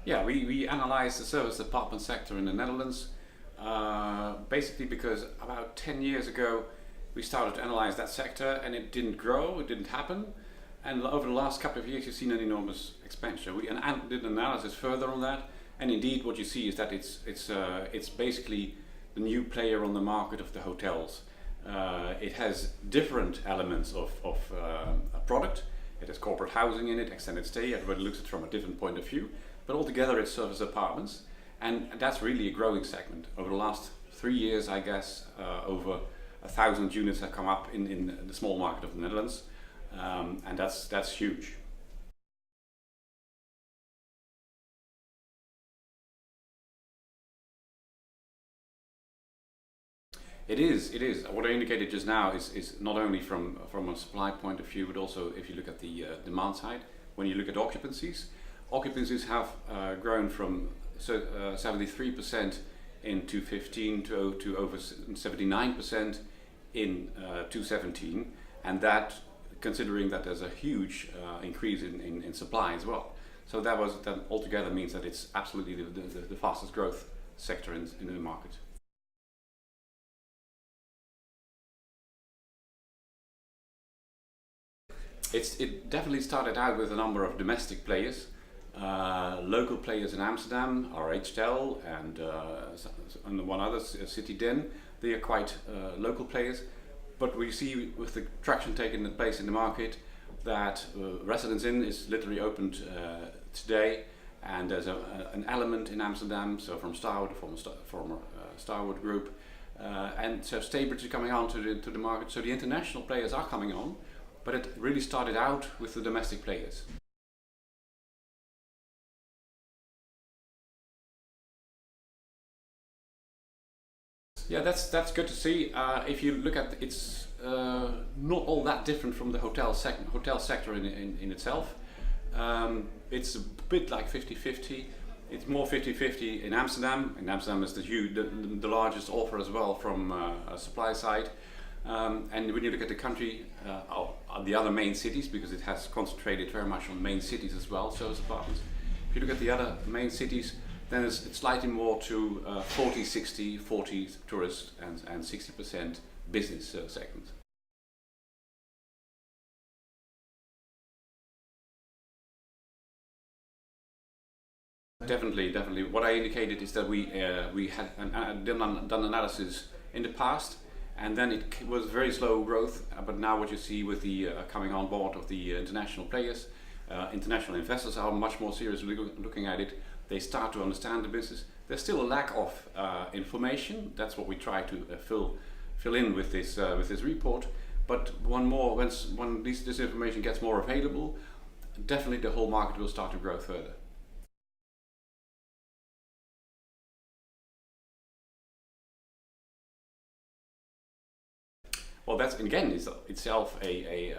Yeah, we analyzed the service apartment sector in the Netherlands, basically because about 10 years ago we started to analyze that sector and it didn't grow, it didn't happen. And over the last couple of years you've seen an enormous expansion. We did an analysis further on that, and indeed what you see is that it's basically the new player on the market of the hotels. It has different elements of a product. It has corporate housing in it, extended stay, everybody looks at it from a different point of view. But altogether it's service apartments, and that's really a growing segment. Over the last 3 years, I guess, over 1,000 units have come up in the small market of the Netherlands, and that's huge. It is. What I indicated just now is not only from a supply point of view, but also if you look at the demand side. When you look at occupancies have grown from 73% in 2015 to over 79% in 2017, and that considering that there's a huge increase in supply as well. So that altogether means that it's absolutely the fastest growth sector in the market. It definitely started out with a number of domestic players, local players in Amsterdam, our HTL, and one other city Den. They are quite local players, but we see with the traction taking place in the market that Residence Inn is literally opened today, and there's an element in Amsterdam, so from Starwood, former Starwood Group, and so Staybridge is coming on to the market. So the international players are coming on. But it really started out with the domestic players. Yeah, that's good to see. If you look at it's not all that different from the hotel sector in itself. It's a bit like 50-50. It's more 50-50 in Amsterdam. In Amsterdam is the largest offer as well from a supply side. And when you look at the country, the other main cities, because it has concentrated very much on main cities as well, service apartments. If you look at the other main cities, then it's slightly more to 40-60, 40 tourists and 60% business segment. Definitely. What I indicated is that we had done analysis in the past, and then it was very slow growth, but now what you see with the coming on board of the international players, international investors are much more seriously looking at it. They start to understand the business. There's still a lack of information. That's what we try to fill in with this report. But when this information gets more available, definitely the whole market will start to grow further. Well, that's again itself a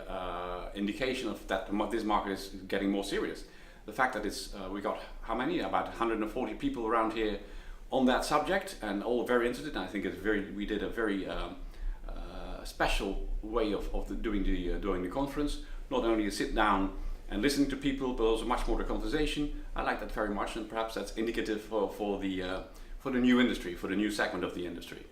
indication of that this market is getting more serious. The fact that we got how many? About 140 people around here on that subject, and all very interested. And I think we did a very special way of doing the conference. Not only a sit down and listening to people, but also much more the conversation. I like that very much, and perhaps that's indicative for the new industry, for the new segment of the industry.